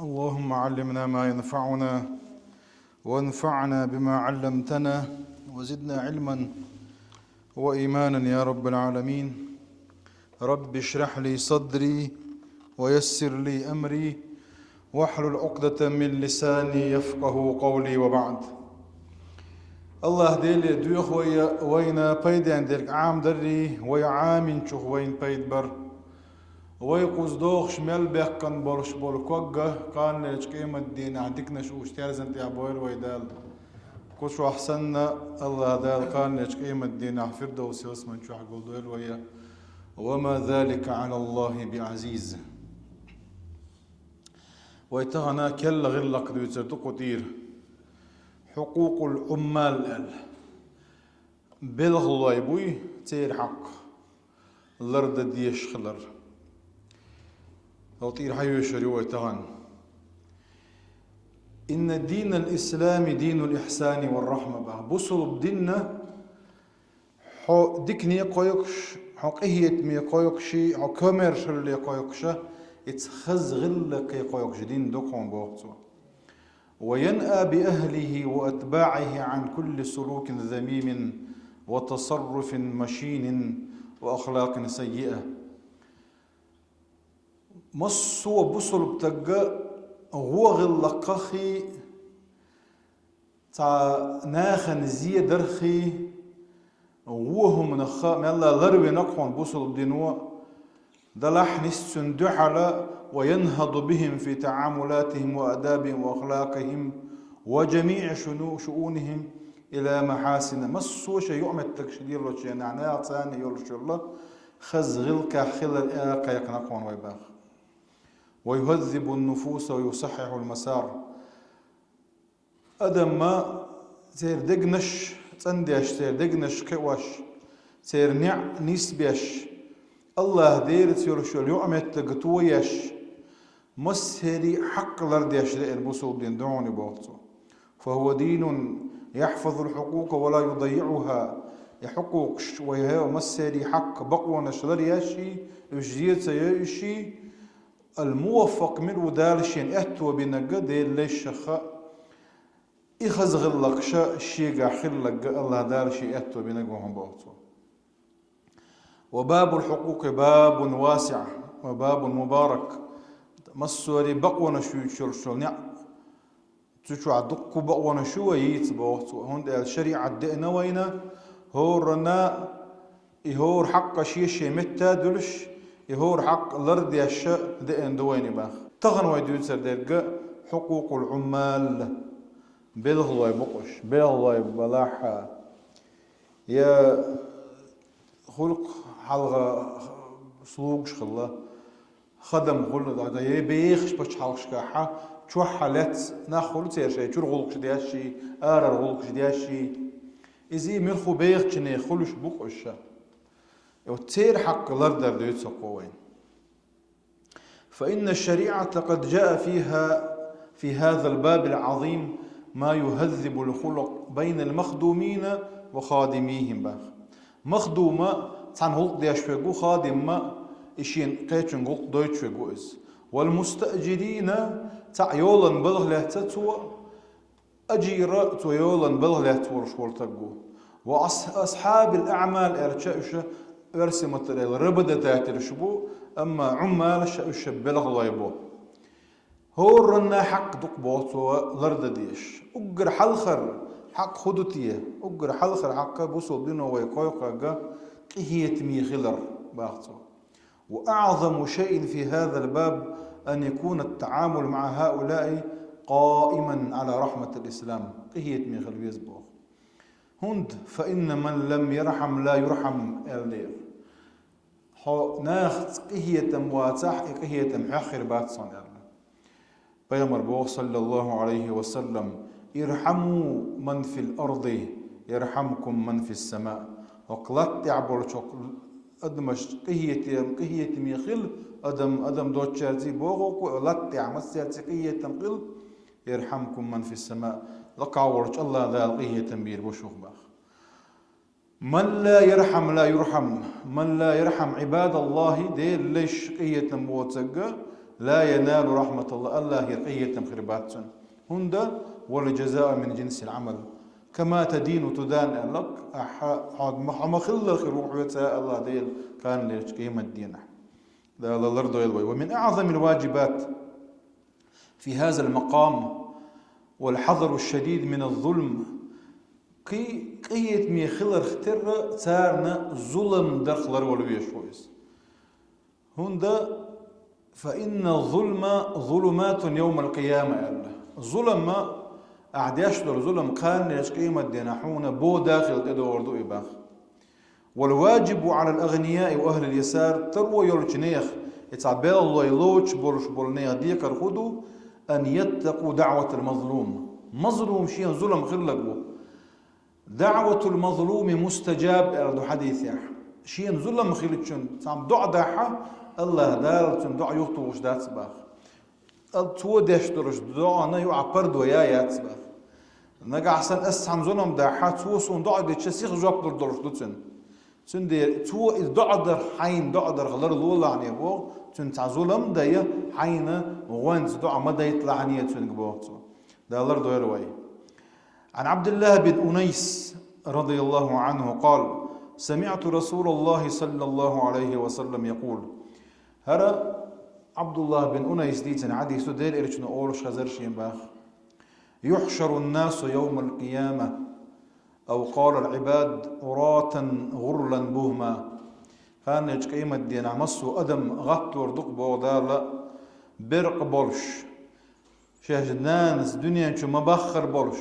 اللهم علمنا ما ينفعنا وانفعنا بما علمتنا وزدنا علما وإيمانا يا رب العالمين. رب اشرح لي صدري ويسر لي أمري واحلل عقدة من لساني يفقه قولي. وبعد، الله ديلي دوخ وينا بيد عندك عام دري ويعامن شوخ وين بيد بر ويقوز دوخ شمال بيحكن بولش بولكوغة كان لشكيم الدين عندك نشوش تيرزن تيابويل ويدال كوشو أحسننا الله دال كان لشكيم الدين عفردوس يسمن شو حقول دويل ويا وما ذلك على الله بعزيز. ويتغنى كل غلق دويتر تقدير حقوق العمال بالغلايبوي تير حق لرد ديش خلر أو طير حيو شريوة تغن. إن دين الإسلام دين الإحسان والرحمة به بصل بديننا ديكني قويكش حقيهية مي قويكشي حكمر شرلي قويكشة اتخز غلق قويكش دين دوكم بوقتو وينأى بأهله وأتباعه عن كل سلوك ذميم وتصرف مشين وأخلاق سيئة. مصو بصل بتجا هو غلقخي تا ناخن زي درخي وهم نخا ملا غربي نقون بصل بدينوا دلح نسندحلا وينهض بهم في تعاملاتهم وآدابهم وأخلاقهم وجميع شؤونهم إلى محاسن. مصو شيء يعمل تكشدير لو شيء نعناع ثاني يرش الله خز غلك خلل إلاقة يقنقون ويباخ ويهذب النفوس ويصحح المسار. أدم ما سير دقنش تنديش سير دقنش كواش سير نع نسبيش الله دير سيرشو اليوم تقطويش مسهري حق لرديش البصوب دين دعوني بوقتو. فهو دين يحفظ الحقوق ولا يضيعها يحقوق ويهو مسهري حق بقوة نشلر ياشي وجديد سياشي الموفق من ودالشين اهتو بنقد ليش شخاء إخز غلق شا الشيقا خلق الله دالشي اهتو بنقوهم بوقتو. وباب الحقوق باب واسع وباب مبارك مصوري بقونا شو شرشل نع تشو عدق بقونا شو ييت بوقتو هون الشريعة دقنا وينا هورنا يهور حق شيء متى دلش يهور حق الأرض يشاء دقن دويني باخ تغن ويدو تسردق حقوق العمال بالغلاي بقش بالغلاي بلاحة يا خلق حلقة سلوك شخلا خدم خلق دا يبيخش باش حلقش كاحة شو حالات ناخذ تير شيء شو غلق دياشي غلق دياشي إزي ملخو بيخ كني خلش بقش وتير حق لردر ديوتسو قوين. فإن الشريعة قد جاء فيها في هذا الباب العظيم ما يهذب الخلق بين المخدومين وخادميهم باخ مخدومة تان غلق دياش فيقو خادمة إشين قيتشن غلق دويتش فيقو إز والمستأجرين تاع يولن بلغ له تتوى أجيرة تو يولن بلغ له تورشور تقو. وأصحاب الأعمال إرشاء ورسمت الربدة تاتر شبو أما عمال شأش بلغ الله يبو هورنا حق دقبوت ولرد ديش أجر حلخر حق خدوتيه أجر حلخر حق بوصل دينه ويقويقا قهية ميخلر باختو. وأعظم شيء في هذا الباب أن يكون التعامل مع هؤلاء قائما على رحمة الإسلام قهية ميخل بيزبوخ هند. فإن من لم يرحم لا يرحم الليل ناخت قهية مواتح قهية محخر باتصن بيامر بوخ صلى الله عليه وسلم ارحموا من في الأرض يرحمكم من في السماء. وقلت يعبر أدمش قهية ميخل أدم دوتشارتي بوغو لت يعمسياتي قهية قل يرحمكم من في السماء. لقاورج الله ذا قهية تنبير بوشوخ باخ. من لا يرحم لا يرحم من لا يرحم عباد الله دي ليش قهية موتزقة لا ينال رحمة الله يرقية مخربات هندا والجزاء من جنس العمل كما تدين تدان لك ما خلق روح وتاء الله ديل كان لقيمة الدين ده الأرض يلوي. ومن أعظم الواجبات في هذا المقام والحذر الشديد من الظلم كي قيت مي خلر اختر تارنا ظلم دخلر والبيش ويس هندا فإن الظلم ظلمات يوم القيامة الله ظلم أعداش دور ظلم كان يشقيم الدينحون بو داخل إدور دو إباخ. والواجب على الأغنياء وأهل اليسار تروى يرجنيخ يتعبال الله يلوش برش بولنيخ ديك الخدو أن يتقوا دعوة المظلوم. مظلوم شيء ظلم خلق بو دعوة المظلوم مستجاب أردو حديث يح شيء ظلم خلق شن تعم دع داحة الله دار تن دع يخطو وش دات سباخ تو داش درش دع أنا يعبر دويا سباخ نجا أحسن أسحم ظلم داحة تو صون دع دتشسيخ جاب درش دوتن تن دير تو دعدر حين دعدر غلر لولا عني بو تن تعظلم دايا حين وانت دع ما دا يطلع عني تن جبوه ده غلر دويروي. عن عبد الله بن أنيس رضي الله عنه قال سمعت رسول الله صلى الله عليه وسلم يقول هرا عبد الله بن أنيس ديتن عدي سدير إرشن أورش خزرشين باخ يحشر الناس يوم القيامة أو قال العباد عراة غرلا بهما كان يجقيم الدين عمسو أدم غط وردق بودالا برق بولش شاهدنانس دنيا شو مبخر بولش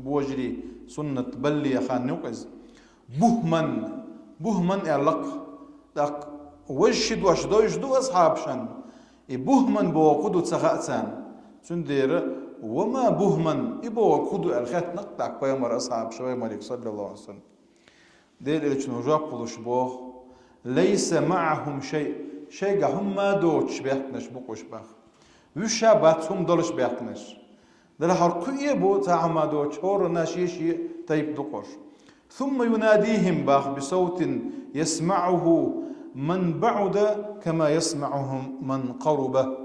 بوجري سنة بلي خان نوقز بهمن إعلق داك وشد وشدو يشدو أصحاب شان بهمن بوقودو تسخأتان سندير وما بهمن بوقودو الخات نقطع بيامر أصحاب شوي مالك صلى الله عليه وسلم دير اللي شنو جابلوش بوه ليس معهم شيء هم ما دوتش بيحتنش بوقوش باخ وشاباتهم دولش بيحتنش ده الحرقية بو تعمدوا شور ناشيشي تيب دقر ثم يناديهم باخ بصوت يسمعه من بعد كما يسمعهم من قرب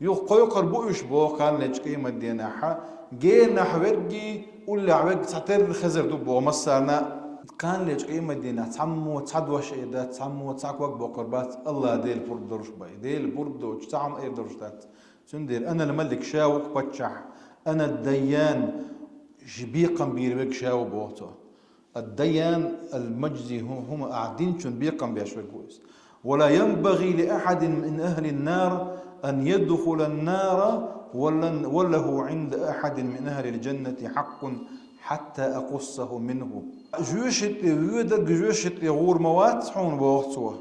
يقربوا يشبو كان لجقيمة ديناحا جينا حوجي ولا عوج تعتر خزر دبو مسارنا كان لجقيمة دينا تعمو تعدوا شيء ده تعمو تعقوق بقربات الله ديل برد درش باي ديل برد دوش تعم اي درجات سندير انا الملك شاوق بتشح أنا الديان شبيقا بيربك شاو بوتو الديان المجزي هم قاعدين شن بيقا بيشوي كويس ولا ينبغي لأحد من أهل النار أن يدخل النار وله عند أحد من أهل الجنة حق حتى أقصه منه جوشت يغور موات حون بوغتوه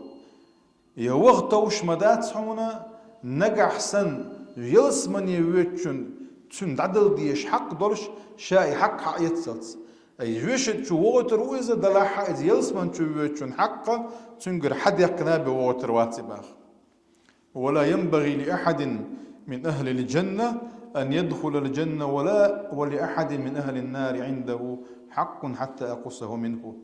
يوغتوش مدات حونا نجح سن يلس من يوتشن تون عدل ديش حق دورش شاي حق يتسلس أي جوشت شو ووتر وإذا دلا حق يلس من شو يوتشن حقه تنقر حد يقنا بووتر واتباخ ولا ينبغي لأحد من أهل الجنة أن يدخل الجنة ولأحد من أهل النار عنده حق حتى أقصه منه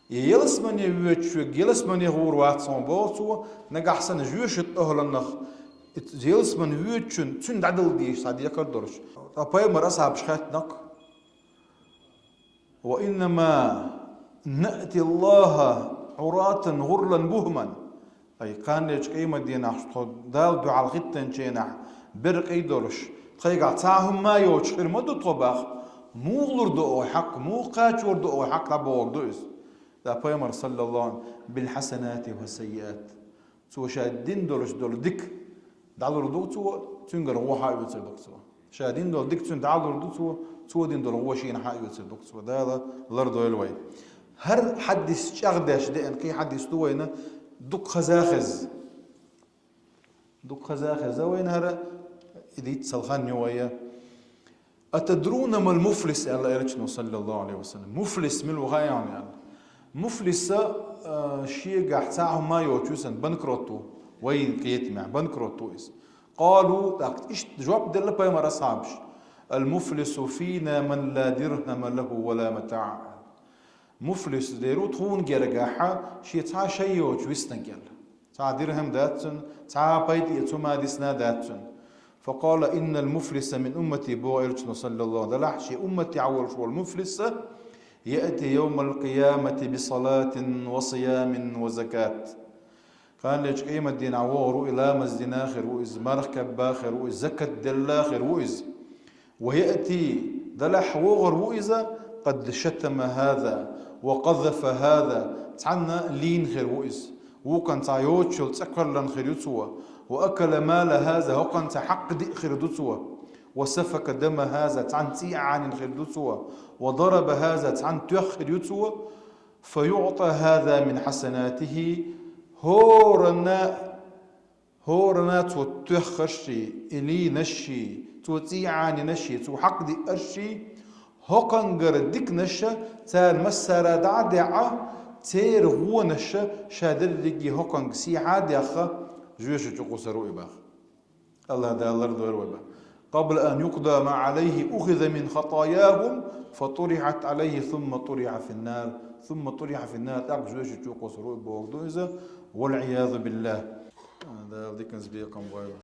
يلس من يوتشو يلس من يغور واتسون بوتو نجح سن جوشت أهل النخ يلس من يوتشن تون عدل ديش سعد يكردرش أباي مرأسها بشخاتنك وإنما نأتي الله عراة غرلا بهما أي كان يجقيم الدين دال بعال غتن جينح برق يدرش خيقع تاهم ما يوشخر مدو طباخ مو غلر دو حق مو قاچور دو حق لبوغ دوز دا بيامر صلى الله عليه وسلم بالحسنات والسيئات سو شادين دولش دول ديك دالور دو تنقر هو حاي يتصدق سوا شادين دول ديك تن دالور دو تو دين دول هو شيء حاي يتصدق سوا دا لردو يلوي هر حدث شغداش دين كي حدث دوينا دق خزاخز وين هر إديت سلخان يويا أتدرون ما المفلس الله يرجعنا صلى الله عليه وسلم مفلس من الوغاية يعني مفلس شيء قاعد ما يوجوسن بنكروتو وين قيت مع بنكروتو إس قالوا إيش جواب دل بيمر أصحابش المفلس فينا من لا درهم له ولا متاع مفلس ديرو تهون جرجاحة شيء تا شيء يوجوسن قال تا درهم داتن تا بيت يتما ديسنا داتن فقال إن المفلس من أمتي بوائرتنا صلى الله عليه وسلم لحشي أمتي عول شو المفلس يأتي يوم القيامة بصلاة وصيام وزكاة كان ليش قيمة دين عوار إلى مزدين آخر وإز مركب باخر وإز زكاة دلاخر وإز ويأتي دلح وغر وإذا قد شتم هذا وقذف هذا تعنا لين خير وإز وكان تعيوتشل تكرلن خير يتسوى وأكل مال هذا وكان تحق دي خير يتسوى وسفك دم هذا تعن تيعان خير يتسوى وضرب هذا تعن تيخر يتسوى فيعطى هذا من حسناته هورنا توتخشي إلي نشي توتيعاني نشي تو حق دي أرشي هوكان ديك نشا تال مسارة دعدعة تير هو نشا شادر لقي هوكان سي عادي أخا جوش تقوس رؤيبا الله دا الله رضوه قبل أن يقضى ما عليه أخذ من خطاياهم فطرحت عليه ثم طرح في النار تعب جوش تقوس رؤيبا والعياذ بالله هذا ذيك نسبيكم غيره